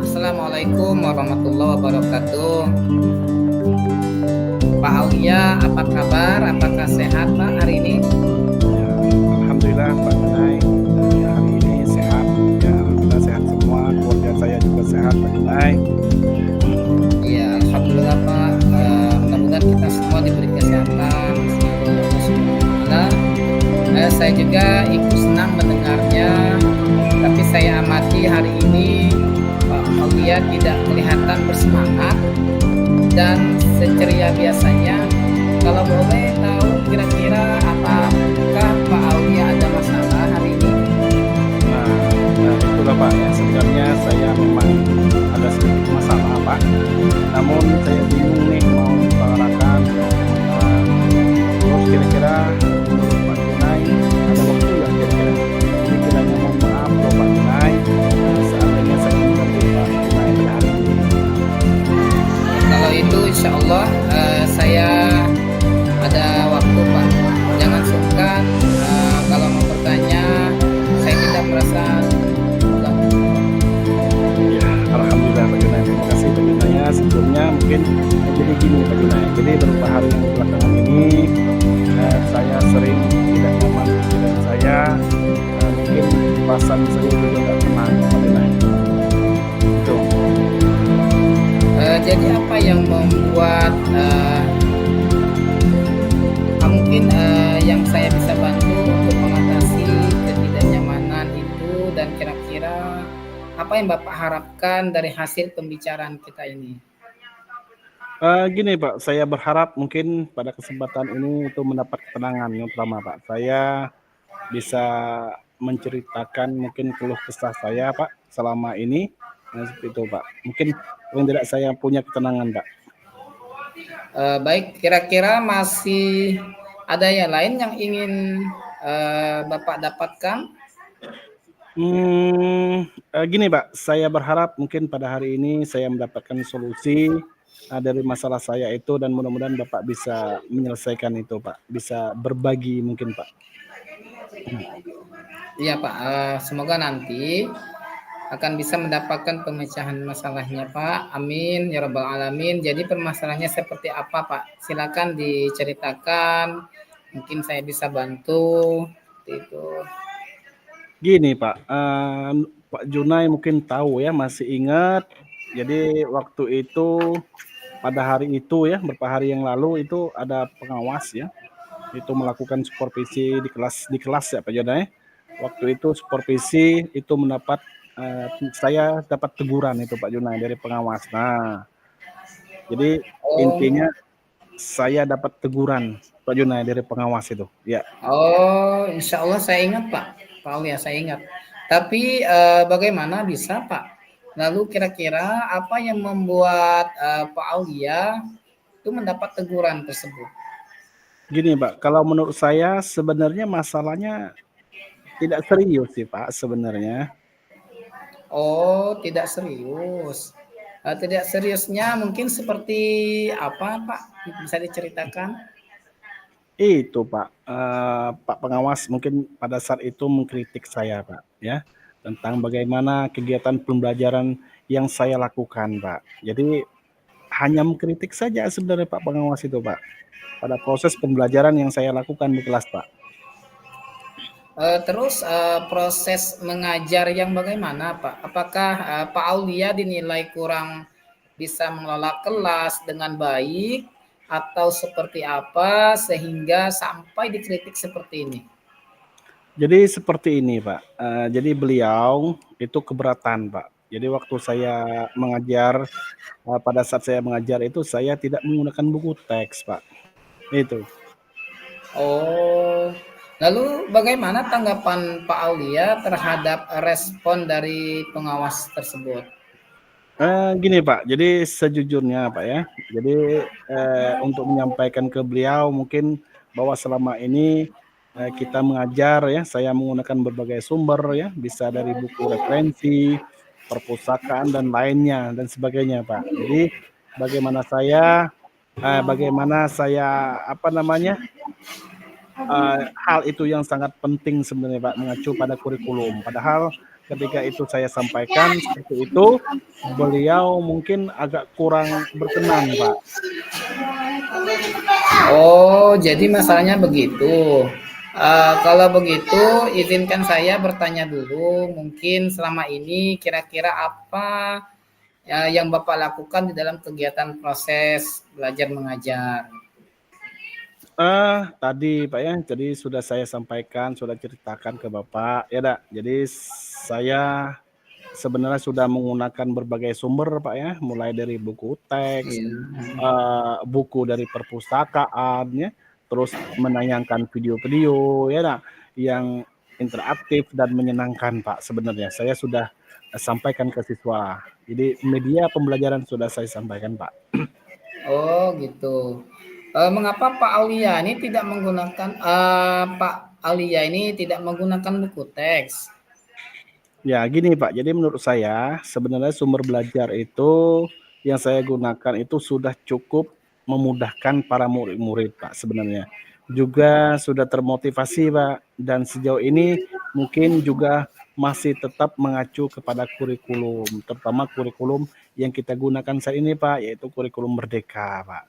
Assalamualaikum warahmatullahi wabarakatuh. Pak Aulia, apa kabar? Apakah sehat Pak hari ini? Ya, alhamdulillah Pak Junai, hari ini sehat. Ya, alhamdulillah sehat semua. Keluarga saya juga sehat Pak Junai. Iya, alhamdulillah Pak. Mudah-mudahan kita semua diberi kesehatan selalu oleh Allah Subhanahu wa Ta'ala. Saya juga ikut senang mendengarnya, tapi saya amati hari ini Pak Aulia tidak kelihatan bersemangat dan seceria biasanya. Kalau boleh tahu kira-kira apakah Pak Aulia ada masalah hari ini? Nah, itulah Pak ya. Sebenarnya saya memang ada sedikit masalah Pak. Namun saya bingung nih mau utarakan. Terus kira-kira menurut Pak Junai ada waktu nggak kira-kira? Ini kiranya mohon maaf loh Pak Junai. Seandainya saya mengganggu Pak Junai pada hari ini. Kalau itu insya Allah saya ada waktu Pak. Jangan sungkan kalau mau bertanya, saya tidak merasa mengganggu. Ya, alhamdulillah Pak Junai. Terima kasih Pak Junai ya. Sebelumnya mungkin jadi gini Pak Junai. Jadi beberapa hari yang belakangan ini saya sering tidak nyaman di badan saya. Mungkin perasaan saya juga tidak tenang Pak Junai. Itu. Jadi apa yang membuat mungkin yang saya bisa bantu untuk mengatasi ketidaknyamanan itu, dan kira-kira apa yang Bapak harapkan dari hasil pembicaraan kita ini? Gini Pak, saya berharap mungkin pada kesempatan ini itu mendapat ketenangan yang pertama Pak. Saya bisa menceritakan mungkin keluh kesah saya Pak selama ini. Seperti itu Pak. Mungkin paling tidak saya punya ketenangan Pak. Baik, kira-kira masih ada yang lain yang ingin Bapak dapatkan? Gini Pak, saya berharap mungkin pada hari ini saya mendapatkan solusi dari masalah saya itu, dan mudah-mudahan Bapak bisa menyelesaikan itu Pak. Bisa berbagi mungkin Pak. Iya Pak, semoga nanti akan bisa mendapatkan pemecahan masalahnya Pak. Amin ya rabbal alamin. Jadi permasalahannya seperti apa Pak? Silakan diceritakan. Mungkin saya bisa bantu. Seperti itu. Gini Pak, Pak Junai mungkin tahu ya, masih ingat. Jadi waktu itu pada hari itu ya, beberapa hari yang lalu itu ada pengawas ya, itu melakukan supervisi di kelas ya Pak Junai. Waktu itu supervisi itu mendapat saya dapat teguran itu Pak Junai dari pengawas. Nah, jadi Oh, intinya saya dapat teguran Pak Junai dari pengawas itu. Ya. oh, insya Allah saya ingat Pak. Pak Aulia saya ingat. Tapi bagaimana bisa Pak? Lalu kira-kira apa yang membuat Pak Aulia itu mendapat teguran tersebut? Gini Pak, kalau menurut saya sebenarnya masalahnya tidak serius sih Pak sebenarnya. Oh, tidak serius. Tidak seriusnya mungkin seperti apa, Pak? Bisa diceritakan? Itu Pak, Pak pengawas mungkin pada saat itu mengkritik saya Pak, ya, tentang bagaimana kegiatan pembelajaran yang saya lakukan Pak. Jadi hanya mengkritik saja sebenarnya Pak pengawas itu Pak, pada proses pembelajaran yang saya lakukan di kelas Pak. Terus proses mengajar yang bagaimana, Pak? Apakah Pak Aulia dinilai kurang bisa mengelola kelas dengan baik atau seperti apa sehingga sampai dikritik seperti ini? Jadi seperti ini Pak, jadi beliau itu keberatan Pak. Jadi waktu saya mengajar, pada saat saya mengajar itu saya tidak menggunakan buku teks Pak, itu. Oh, lalu bagaimana tanggapan Pak Aulia terhadap respon dari pengawas tersebut? Gini Pak, jadi sejujurnya Pak ya, jadi, untuk menyampaikan ke beliau mungkin bahwa selama ini, kita mengajar ya, saya menggunakan berbagai sumber ya, bisa dari buku referensi, perpustakaan dan lainnya dan sebagainya Pak. Jadi bagaimana saya, apa namanya, hal itu yang sangat penting sebenarnya Pak, mengacu pada kurikulum. Padahal ketika itu saya sampaikan seperti itu, beliau mungkin agak kurang berkenan Pak. Oh, jadi masalahnya begitu. Kalau begitu, izinkan saya bertanya dulu. Mungkin selama ini kira-kira apa yang Bapak lakukan di dalam kegiatan proses belajar mengajar? Tadi Pak ya, jadi sudah saya sampaikan, sudah ceritakan ke Bapak, ya Dak. Jadi saya sebenarnya sudah menggunakan berbagai sumber Pak ya, mulai dari buku teks, Iya. buku dari perpustakaan ya, terus menayangkan video-video ya Nak, yang interaktif dan menyenangkan Pak sebenarnya. Saya sudah, sampaikan ke siswa. Jadi media pembelajaran sudah saya sampaikan Pak. Oh, gitu. Mengapa Pak Aulia ini tidak menggunakan Pak Aulia ini tidak menggunakan buku teks? Ya gini Pak, jadi menurut saya sebenarnya sumber belajar itu yang saya gunakan itu sudah cukup memudahkan para murid-murid Pak sebenarnya. Juga sudah termotivasi Pak, dan sejauh ini mungkin juga masih tetap mengacu kepada kurikulum, terutama kurikulum yang kita gunakan saat ini Pak, yaitu kurikulum Merdeka Pak.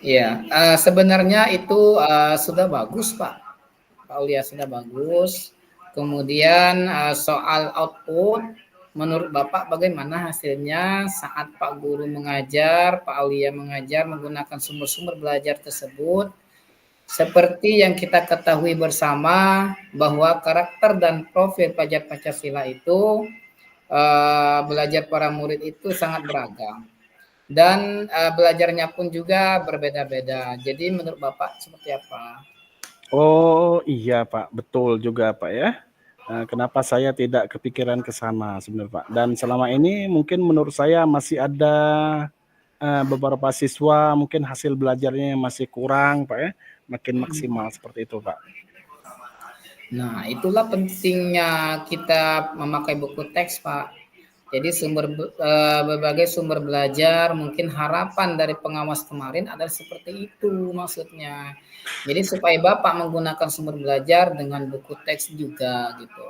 Iya, sebenarnya itu sudah bagus Pak. Pak Aulia sudah bagus. Kemudian soal output, menurut Bapak bagaimana hasilnya saat Pak Guru mengajar, Pak Aulia mengajar menggunakan sumber-sumber belajar tersebut? Seperti yang kita ketahui bersama bahwa karakter dan profil pelajar Pancasila itu belajar para murid itu sangat beragam dan belajarnya pun juga berbeda-beda. Jadi menurut Bapak seperti apa? Oh iya Pak, betul juga Pak ya. Kenapa saya tidak kepikiran ke sana sebenarnya Pak, dan selama ini mungkin menurut saya masih ada, beberapa siswa mungkin hasil belajarnya yang masih kurang Pak ya, makin maksimal seperti itu Pak. Nah, itulah pentingnya kita memakai buku teks, Pak. Jadi berbagai sumber belajar, mungkin harapan dari pengawas kemarin adalah seperti itu maksudnya. Jadi supaya Bapak menggunakan sumber belajar dengan buku teks juga gitu.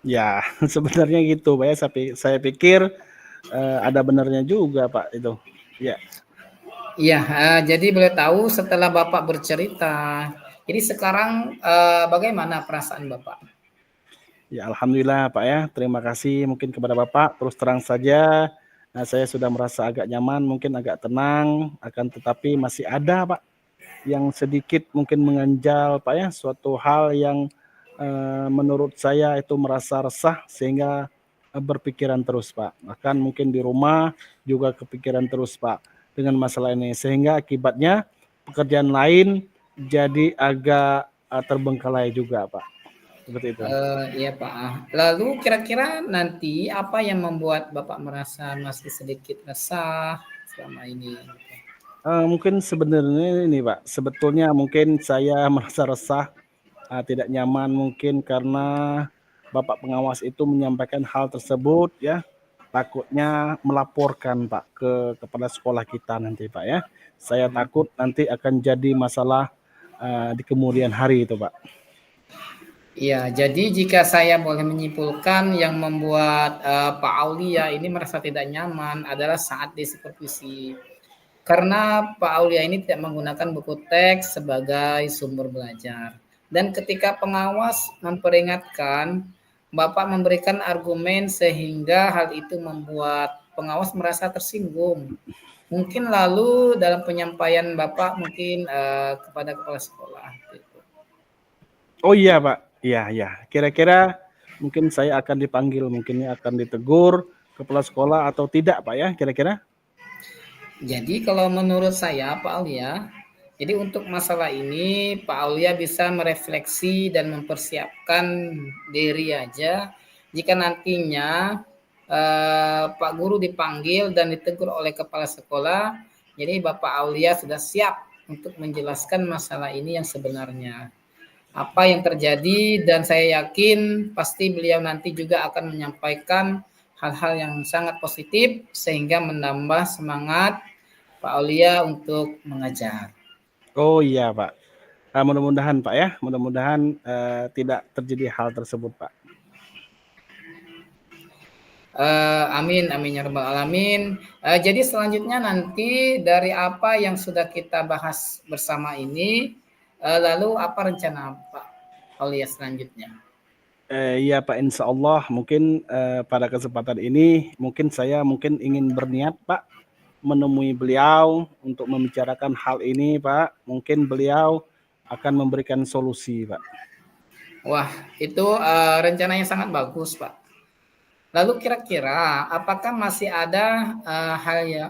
Ya sebenarnya gitu Pak ya, saya pikir, ada benarnya juga Pak itu. Ya. Iya, jadi boleh tahu setelah Bapak bercerita, jadi sekarang bagaimana perasaan Bapak? Ya alhamdulillah Pak ya, terima kasih mungkin kepada Bapak, terus terang saja, saya sudah merasa agak nyaman, mungkin agak tenang, akan tetapi masih ada Pak, yang sedikit mungkin mengganjal Pak ya, suatu hal yang, menurut saya itu merasa resah sehingga, berpikiran terus Pak. Bahkan mungkin di rumah juga kepikiran terus Pak, dengan masalah ini. Sehingga akibatnya pekerjaan lain jadi agak, terbengkalai juga Pak, seperti itu. Iya Pak. Lalu kira-kira nanti apa yang membuat Bapak merasa masih sedikit resah selama ini? Mungkin sebenarnya ini Pak, sebetulnya mungkin saya merasa resah, tidak nyaman mungkin karena bapak pengawas itu menyampaikan hal tersebut ya, takutnya melaporkan Pak ke kepala sekolah kita nanti Pak ya. Saya takut nanti akan jadi masalah, di kemudian hari itu Pak. Iya, jadi jika saya boleh menyimpulkan yang membuat Pak Aulia ini merasa tidak nyaman adalah saat disupervisi. Karena Pak Aulia ini tidak menggunakan buku teks sebagai sumber belajar. Dan ketika pengawas memperingatkan, Bapak memberikan argumen sehingga hal itu membuat pengawas merasa tersinggung. Mungkin lalu dalam penyampaian Bapak mungkin kepada kepala sekolah. Gitu. Oh iya Pak, iya iya, kira-kira mungkin saya akan dipanggil, mungkin ya akan ditegur kepala sekolah atau tidak Pak ya, kira-kira? Jadi kalau menurut saya Pak Aulia, jadi untuk masalah ini Pak Aulia bisa merefleksi dan mempersiapkan diri aja jika nantinya Pak Guru dipanggil dan ditegur oleh kepala sekolah, jadi Bapak Aulia sudah siap untuk menjelaskan masalah ini yang sebenarnya. Apa yang terjadi dan saya yakin pasti beliau nanti juga akan menyampaikan hal-hal yang sangat positif sehingga menambah semangat Pak Aulia untuk mengajar. Oh iya Pak. Mudah-mudahan Pak ya, mudah-mudahan tidak terjadi hal tersebut Pak. Amin, amin ya rabbal alamin. Jadi selanjutnya nanti dari apa yang sudah kita bahas bersama ini, lalu apa rencana Pak Aulia selanjutnya? Iya Pak, insya Allah mungkin pada kesempatan ini mungkin saya ingin berniat Pak menemui beliau untuk membicarakan hal ini Pak. Mungkin beliau akan memberikan solusi Pak. Wah, itu rencana yang sangat bagus Pak. Lalu kira-kira apakah masih ada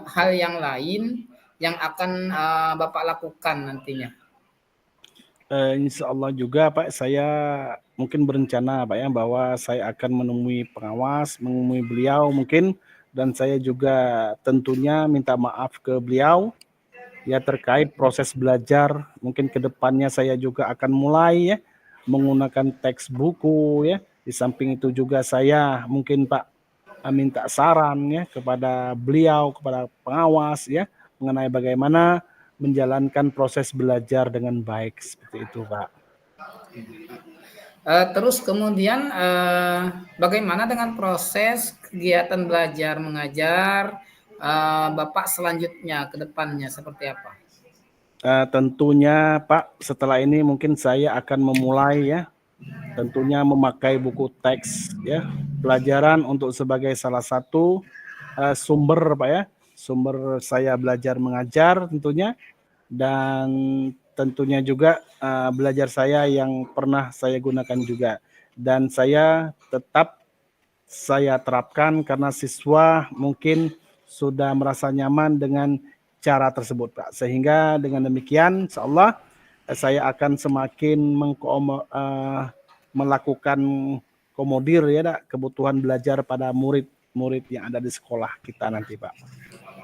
hal yang lain yang akan Bapak lakukan nantinya? Insya Allah juga Pak, saya mungkin berencana Pak ya bahwa saya akan menemui pengawas, menemui beliau mungkin, dan saya juga tentunya minta maaf ke beliau ya terkait proses belajar. Mungkin ke depannya saya juga akan mulai ya menggunakan teks buku ya. Di samping itu juga saya mungkin Pak minta saran ya kepada beliau, kepada pengawas ya mengenai bagaimana menjalankan proses belajar dengan baik seperti itu Pak. Terus kemudian bagaimana dengan proses kegiatan belajar mengajar Bapak selanjutnya ke depannya seperti apa? Tentunya Pak setelah ini mungkin saya akan memulai ya tentunya memakai buku teks ya pelajaran untuk sebagai salah satu sumber Pak ya, sumber saya belajar mengajar tentunya, dan tentunya juga belajar saya yang pernah saya gunakan juga, dan saya tetap saya terapkan karena siswa mungkin sudah merasa nyaman dengan cara tersebut Pak, sehingga dengan demikian insyaallah saya akan semakin melakukan komodir ya kebutuhan belajar pada murid-murid yang ada di sekolah kita nanti Pak.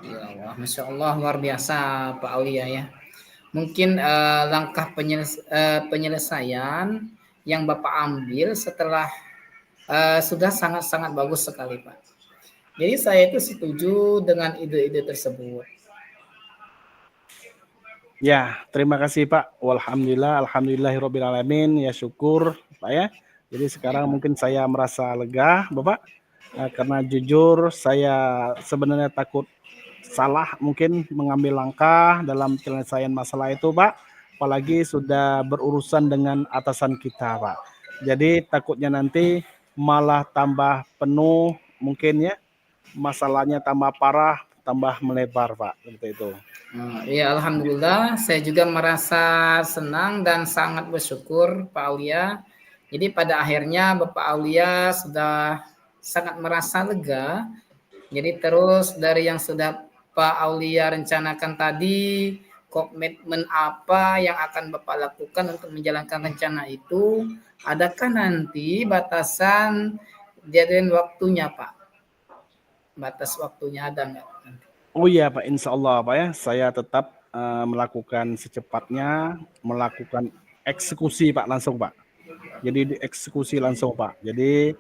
Ya, Masya Allah luar biasa Pak Aulia ya. Mungkin langkah penyelesaian yang Bapak ambil setelah sudah sangat-sangat bagus sekali Pak. Jadi saya itu setuju dengan ide-ide tersebut. Ya, terima kasih Pak. Walhamdulillah, alhamdulillahirabbil alamin. Ya syukur Pak ya. Jadi sekarang mungkin saya merasa lega Bapak karena jujur saya sebenarnya takut salah mungkin mengambil langkah dalam penyelesaian masalah itu Pak. Apalagi sudah berurusan dengan atasan kita Pak. Jadi takutnya nanti malah tambah penuh mungkin ya. Masalahnya tambah parah, tambah melebar Pak. Seperti itu. Ya alhamdulillah saya juga merasa senang dan sangat bersyukur Pak Aulia. Jadi pada akhirnya Bapak Aulia sudah sangat merasa lega. Jadi terus dari yang sudah Pak Aulia rencanakan tadi, komitmen apa yang akan Bapak lakukan untuk menjalankan rencana itu, adakah nanti batasan jadian waktunya Pak? Batas waktunya ada nggak? Oh iya Pak, insya Allah Pak ya, saya tetap melakukan secepatnya, melakukan eksekusi Pak langsung Pak. Jadi dieksekusi langsung Pak. Jadi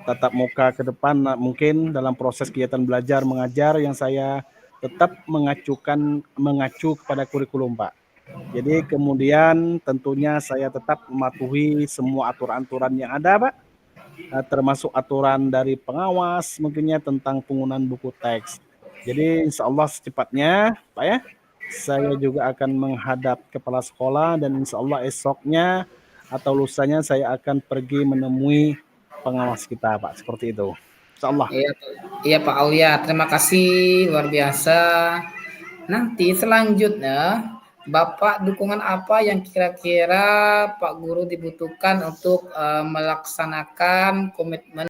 tatap muka ke depan mungkin dalam proses kegiatan belajar mengajar yang saya tetap mengacu kepada kurikulum Pak. Jadi kemudian tentunya saya tetap mematuhi semua aturan-aturan yang ada Pak, termasuk aturan dari pengawas mungkinnya tentang penggunaan buku teks. Jadi insya Allah secepatnya Pak ya, saya juga akan menghadap kepala sekolah dan insya Allah esoknya atau lusanya saya akan pergi menemui pengawas kita Pak, seperti itu. Insya Allah. Iya, iya Pak Aulia, terima kasih luar biasa. Nanti selanjutnya Bapak dukungan apa yang kira-kira Pak Guru dibutuhkan untuk melaksanakan komitmen